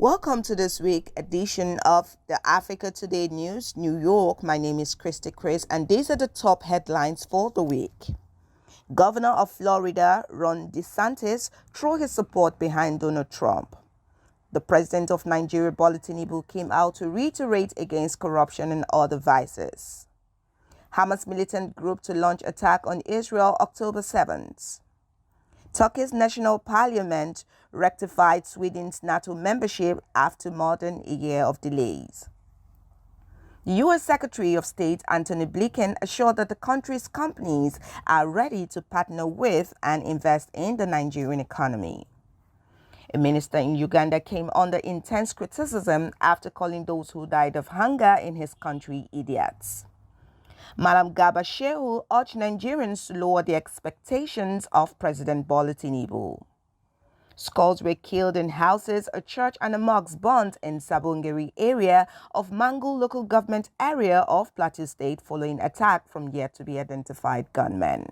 Welcome to this week edition of the Africa Today News, New York. My name is Christy Chris, and these are the top headlines for the week. Governor of Florida, Ron DeSantis, threw his support behind Donald Trump. The president of Nigeria, Bola Tinubu, came out to reiterate against corruption and other vices. Hamas militant group to launch attack on Israel October 7th. Turkey's national parliament rectified Sweden's NATO membership after more than a year of delays. The U.S. Secretary of State Antony Blinken assured that the country's companies are ready to partner with and invest in the Nigerian economy. A minister in Uganda came under intense criticism after calling those who died of hunger in his country idiots. Malam Garba Shehu urged Nigerians to lower the expectations of President Bola Tinubu. Skulls were killed in houses, a church and a mosque burnt in Sabongeri area of Mangu local government area of Plateau State following attack from yet to be identified gunmen.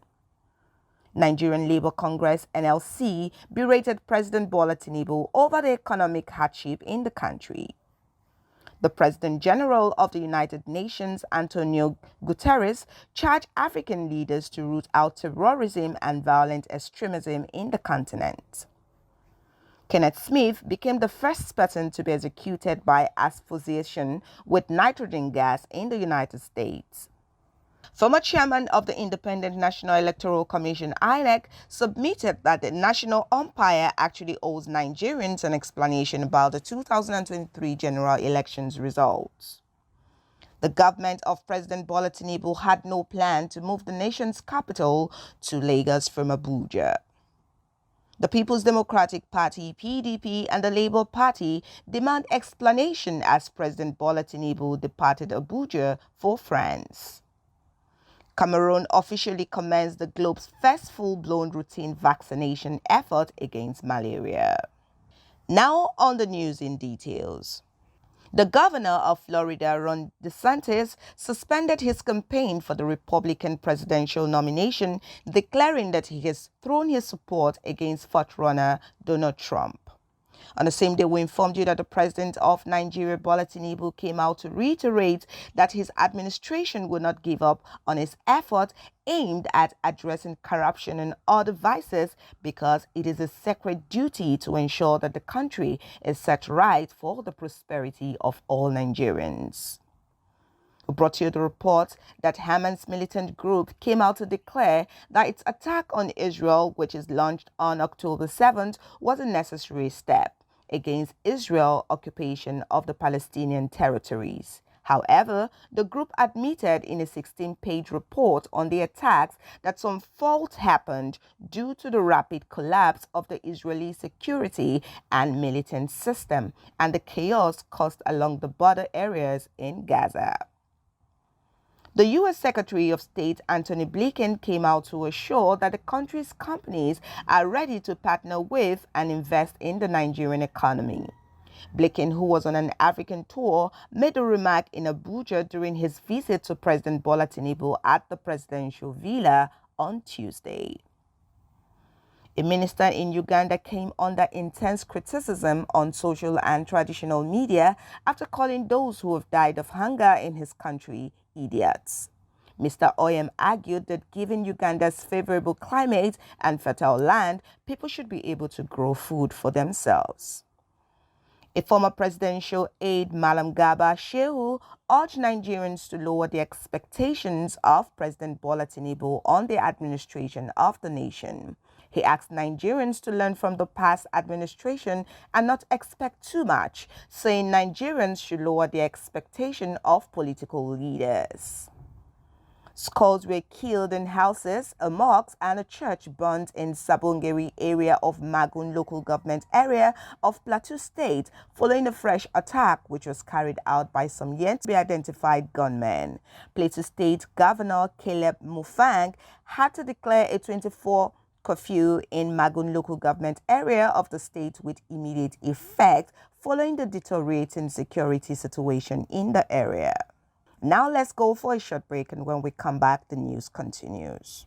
Nigerian Labour Congress NLC berated President Bola Tinubu over the economic hardship in the country. The President General of the United Nations, Antonio Guterres, charged African leaders to root out terrorism and violent extremism in the continent. Kenneth Smith became the first person to be executed by asphyxiation with nitrogen gas in the United States. Former chairman of the Independent National Electoral Commission, INEC, submitted that the national umpire actually owes Nigerians an explanation about the 2023 general elections results. The government of President Bola Tinubu had no plan to move the nation's capital to Lagos from Abuja. The People's Democratic Party, PDP, and the Labour Party demand explanation as President Bola Tinubu departed Abuja for France. Cameroon officially commenced the globe's first full-blown routine vaccination effort against malaria. Now on the news in details. The governor of Florida, Ron DeSantis, suspended his campaign for the Republican presidential nomination, declaring that he has thrown his support against frontrunner Donald Trump. On the same day, we informed you that the president of Nigeria, Bola Tinubu, came out to reiterate that his administration will not give up on its effort aimed at addressing corruption and other vices because it is a sacred duty to ensure that the country is set right for the prosperity of all Nigerians. We brought you the report that Hamas militant group came out to declare that its attack on Israel, which is launched on October 7th, was a necessary step against Israel's occupation of the Palestinian territories. However, the group admitted in a 16-page report on the attacks that some fault happened due to the rapid collapse of the Israeli security and militant system and the chaos caused along the border areas in Gaza. The U.S. Secretary of State Antony Blinken came out to assure that the country's companies are ready to partner with and invest in the Nigerian economy. Blinken, who was on an African tour, made a remark in Abuja during his visit to President Bola Tinubu at the presidential villa on Tuesday. A minister in Uganda came under intense criticism on social and traditional media after calling those who have died of hunger in his country idiots. Mr. Oyem argued that given Uganda's favorable climate and fertile land, people should be able to grow food for themselves. A former presidential aide, Malam Garba Shehu, urged Nigerians to lower the expectations of President Bola Tinubu on the administration of the nation. He asked Nigerians to learn from the past administration and not expect too much, saying Nigerians should lower their expectation of political leaders. Skulls were killed in houses, a mosque and a church burnt in Sabongeri area of Magun local government area of Plateau State following a fresh attack which was carried out by some yet to be identified gunmen. Plateau State Governor Caleb Mufang had to declare a 24 curfew in Magun local government area of the state with immediate effect following the deteriorating security situation in the area. Now let's go for a short break, and when we come back, the news continues.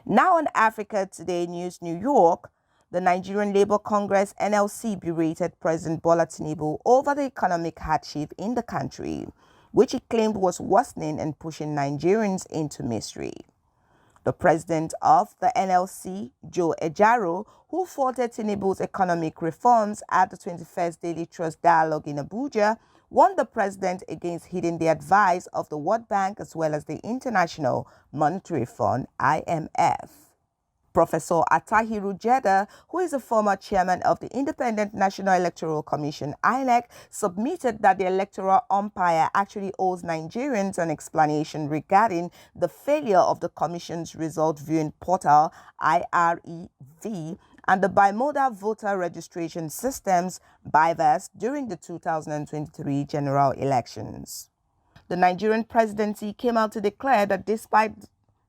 Now on Africa Today News New York, the Nigerian Labour Congress NLC berated President Bola Tinubu over the economic hardship in the country, which he claimed was worsening and pushing Nigerians into misery. The president of the NLC, Joe Ejaro, who faulted Tinubu's economic reforms at the 21st Daily Trust Dialogue in Abuja, warned the president against heeding the advice of the World Bank as well as the International Monetary Fund, IMF. Professor Atahiru Jeddah, who is a former chairman of the Independent National Electoral Commission, INEC, submitted that the electoral umpire actually owes Nigerians an explanation regarding the failure of the commission's result viewing portal, IREV, and the bimodal voter registration systems, BIVAS, during the 2023 general elections. The Nigerian presidency came out to declare that despite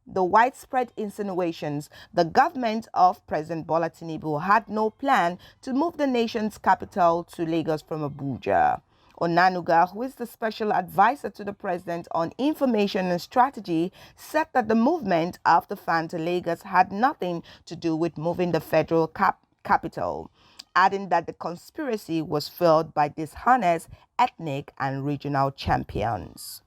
the widespread insinuations, the government of President Bola Tinubu had no plan to move the nation's capital to Lagos from Abuja. Onanuga, who is the special advisor to the president on information and strategy, said that the movement of the fan to Lagos had nothing to do with moving the federal capital, adding that the conspiracy was fueled by dishonest ethnic and regional champions.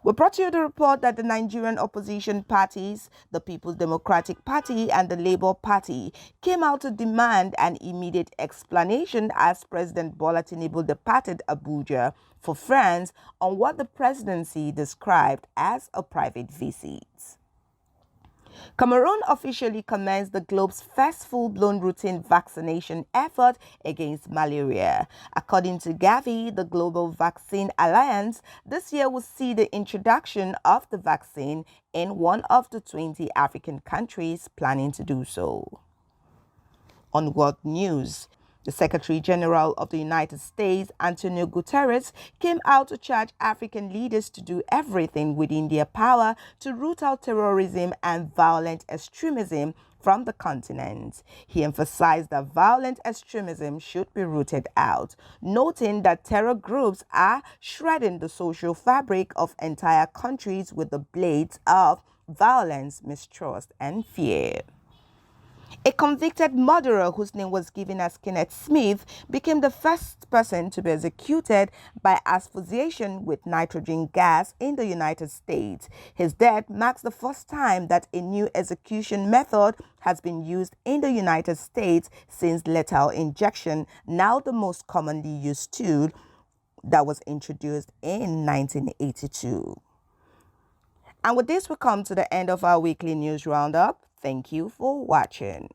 We brought you the report that the Nigerian opposition parties, the People's Democratic Party and the Labour Party, came out to demand an immediate explanation as President Bola Tinubu departed Abuja for France on what the presidency described as a private visit. Cameroon officially commenced the globe's first full-blown routine vaccination effort against malaria. According to Gavi, the Global Vaccine Alliance, this year will see the introduction of the vaccine in one of the 20 African countries planning to do so. On world news, the Secretary General of the United States, Antonio Guterres, came out to charge African leaders to do everything within their power to root out terrorism and violent extremism from the continent. He emphasized that violent extremism should be rooted out, noting that terror groups are shredding the social fabric of entire countries with the blades of violence, mistrust, and fear. A convicted murderer whose name was given as Kenneth Smith became the first person to be executed by asphyxiation with nitrogen gas in the United States. His death marks the first time that a new execution method has been used in the United States since lethal injection, now the most commonly used tool, that was introduced in 1982. And with this, we come to the end of our weekly news roundup. Thank you for watching.